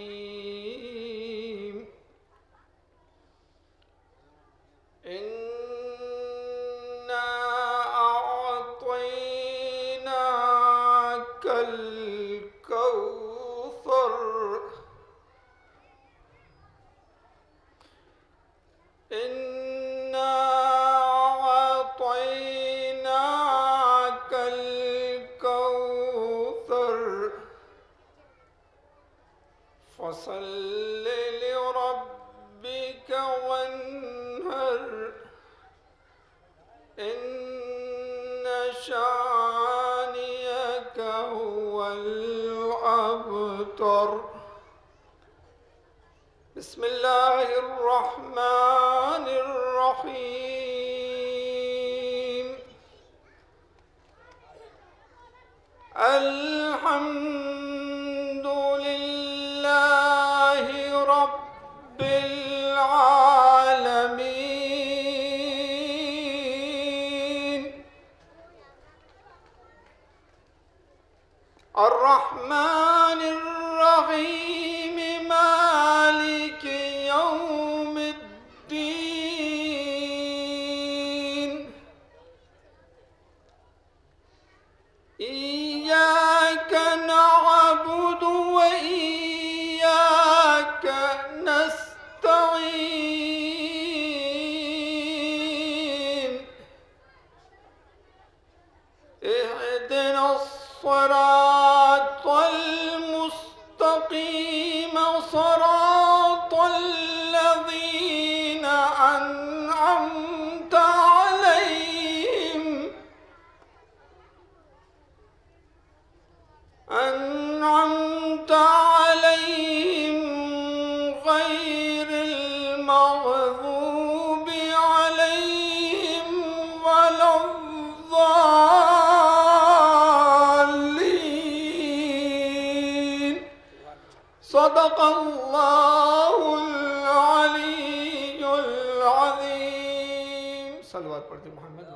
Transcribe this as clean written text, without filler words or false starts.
الرحيم إنا أعطيناك الكوثر إنا أعطيناك الكوثر فصل لربك وانهر إن شانئك هو الأبتر. بسم الله الرحمن الرحيم. الحمد لله رب العالمين الرحمن الرحيم مالك يوم الدين إياك نعبد وإياك نستعين اهدنا الصراط المستقيم صراط الذين أنعمت عليهم غير المغضوب عليهم ولا الضالين. صدق الله العلي العظيم. صلوات پڑھتے محمد.